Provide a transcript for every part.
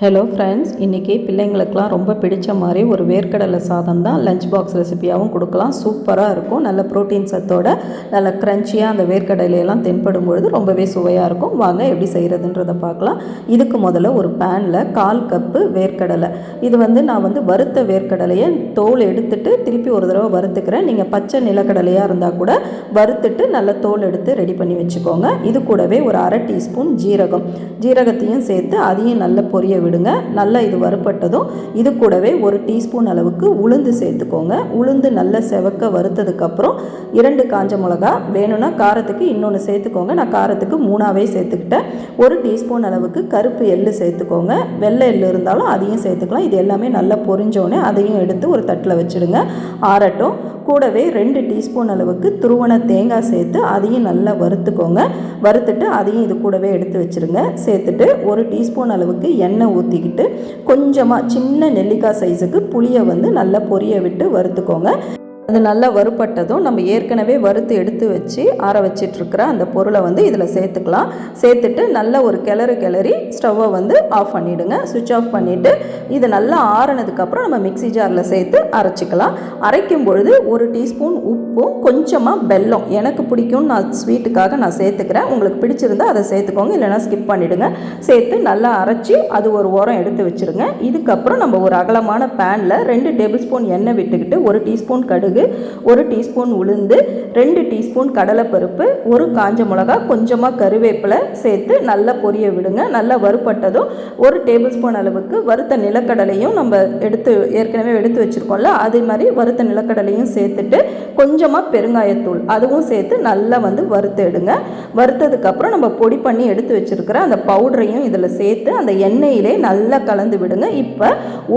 Hello friends, இன்றைக்கி பிள்ளைங்களுக்கெலாம் ரொம்ப பிடிச்ச மாதிரி ஒரு வேர்க்கடலை சாதம் தான் லஞ்ச் பாக்ஸ் ரெசிபியாகவும் கொடுக்கலாம். சூப்பராக இருக்கும். நல்ல ப்ரோட்டீன் சத்தோட நல்ல க்ரன்ச்சியாக அந்த வேர்க்கடலையெல்லாம் தென்படும் பொழுது ரொம்பவே சுவையாக இருக்கும். வாங்க எப்படி செய்கிறதுன்றதை பார்க்கலாம். இதுக்கு முதல்ல ஒரு பேனில் 1/4 கப்பு வேர்க்கடலை, இது நான் வறுத்த வேர்க்கடலையை தோல் எடுத்துட்டு திருப்பி ஒரு தடவை வறுத்துக்கிறேன். நீங்கள் பச்சை நிலக்கடலையாக இருந்தால் கூட வறுத்துட்டு நல்ல தோல் எடுத்து ரெடி பண்ணி வச்சுக்கோங்க. இது கூடவே ஒரு 1/2 டீஸ்பூன் ஜீரகத்தையும் சேர்த்து அதையும் நல்ல பொரிய விடுங்க. நல்லா இது வறுப்பட்டதும் இது கூடவே 1 டீஸ்பூன் அளவுக்கு உளுந்து சேர்த்துக்கோங்க. உளுந்து நல்ல செவக்க வறுத்ததுக்கப்புறம் 2 காஞ்ச மிளகா, வேணும்னா காரத்துக்கு இன்னொன்று சேர்த்துக்கோங்க. நான் காரத்துக்கு 3ஆவே சேர்த்துக்கிட்டேன். 1 டீஸ்பூன் அளவுக்கு கருப்பு எள்ளு சேர்த்துக்கோங்க. வெள்ளை எள்ளு இருந்தாலும் அதையும் சேர்த்துக்கலாம். இது எல்லாமே நல்லா பொரிஞ்சோடனே அதையும் எடுத்து ஒரு தட்டில் வச்சுடுங்க, ஆறட்டும். கூடவே 2 டீஸ்பூன் அளவுக்கு துருவன தேங்காய் சேர்த்து அதையும் நல்லா வறுத்துக்கோங்க. வறுத்துட்டு அதையும் இது கூடவே எடுத்து வச்சுருங்க. சேர்த்துட்டு 1 டீஸ்பூன் அளவுக்கு எண்ணெய் ஊற்றிக்கிட்டு கொஞ்சமாக சின்ன நெல்லிக்காய் சைஸுக்கு புளியை நல்லா பொரிய விட்டு வறுத்துக்கோங்க. அது நல்லா வறுப்பட்டதும் நம்ம ஏற்கனவே வறுத்து எடுத்து வச்சு ஆற வச்சிட்ருக்கிற அந்த பொருளை இதில் சேர்த்துக்கலாம். சேர்த்துட்டு நல்ல ஒரு கிளறி ஸ்டவ்வை ஆஃப் பண்ணிவிடுங்க. சுவிட்ச் ஆஃப் பண்ணிவிட்டு இது நல்லா ஆறினதுக்கப்புறம் நம்ம மிக்ஸி ஜாரில் சேர்த்து அரைச்சிக்கலாம். அரைக்கும் பொழுது 1 டீஸ்பூன் உப்பும் கொஞ்சமாக வெல்லம், எனக்கு பிடிக்கும், நான் ஸ்வீட்டுக்காக நான் சேர்த்துக்கிறேன். உங்களுக்கு பிடிச்சிருந்தால் அதை சேர்த்துக்கோங்க, இல்லைனா ஸ்கிப் பண்ணிவிடுங்க. சேர்த்து நல்லா அரைச்சி அது ஒரு ஓரம் எடுத்து வச்சுருங்க. இதுக்கப்புறம் நம்ம ஒரு அகலமான பேனில் 2 டேபிள் ஸ்பூன் எண்ணெய் விட்டுக்கிட்டு 1 டீஸ்பூன் கடுகு, 1 டீஸ்பூன் உளுந்து, 2 டீஸ்பூன் கடலைப்பருப்பு, 1 காஞ்ச மிளகா, கொஞ்சமாக கருவேப்பிலை சேர்த்து நல்லா பொரிய விடுங்க. நல்லா வறுப்பட்டதும் 1 டேபிள் ஸ்பூன் அளவுக்கு வறுத்த நிலக்கடலையும் நம்ம ஏற்கனவே எடுத்து வச்சுருக்கோம்ல, அதே மாதிரி வறுத்த நிலக்கடலையும் சேர்த்துட்டு கொஞ்சமாக பெருங்காயத்தூள் அதுவும் சேர்த்து நல்லா வறுத்து எடுங்க. வறுத்ததுக்கப்புறம் நம்ம பொடி பண்ணி எடுத்து வச்சுருக்கிற அந்த பவுடரையும் இதில் சேர்த்து அந்த எண்ணெயிலே நல்லா கலந்து விடுங்க. இப்போ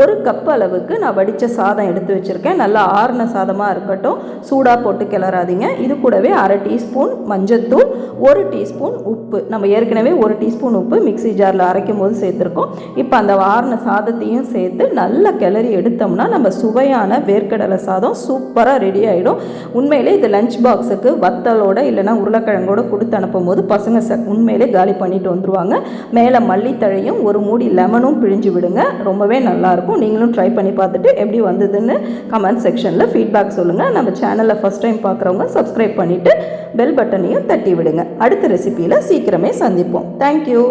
1 கப் அளவுக்கு நான் வடித்த சாதம் எடுத்து வச்சுருக்கேன். நல்லா ஆறுன சாதமாக இருக்கட்டும், சூடாக போட்டு கிளறாதீங்க. இது கூடவே 1/2 டீஸ்பூன் மஞ்சத்தூள், 1 டீஸ்பூன் உப்பு, நம்ம ஏற்கனவே 1 டீஸ்பூன் உப்பு மிக்ஸி ஜாரில் அரைக்கும் போது சேர்த்துருக்கோம். இப்போ அந்த ஆறுன சாதத்தையும் சேர்த்து நல்லா கிளறி எடுத்தோம்னா நம்ம சுவையான வேர்க்கடலை சாதம் சூப்பராக ரெடி ஆகிடும். உண்மையிலே இது லஞ்ச் பாக்ஸுக்கு வத்தலோட இல்லைனா உருளைக்கிழங்கோட கொடுத்து அனுப்பும் போது பசங்க உண்மையிலே காலி பண்ணிட்டு வந்துடுவாங்க. மேலே மல்லித்தழையும் 1 மூடி லெமனும் பிழிஞ்சு விடுங்க. ரொம்பவே நல்லாயிருக்கும். நீங்களும் ட்ரை பண்ணி பார்த்துட்டு எப்படி வந்ததுன்னு கமெண்ட் செக்ஷனில் ஃபீட்பேக் சொல்லுங்கள். நம்ம சேனலில் ஃபஸ்ட் டைம் பார்க்குறவங்க சப்ஸ்கிரைப் பண்ணிவிட்டு பெல் பட்டனையும் தட்டி விடுங்க. அடுத்த ரெசிபியில் சீக்கிரமே சந்திப்போம். தேங்க்யூ.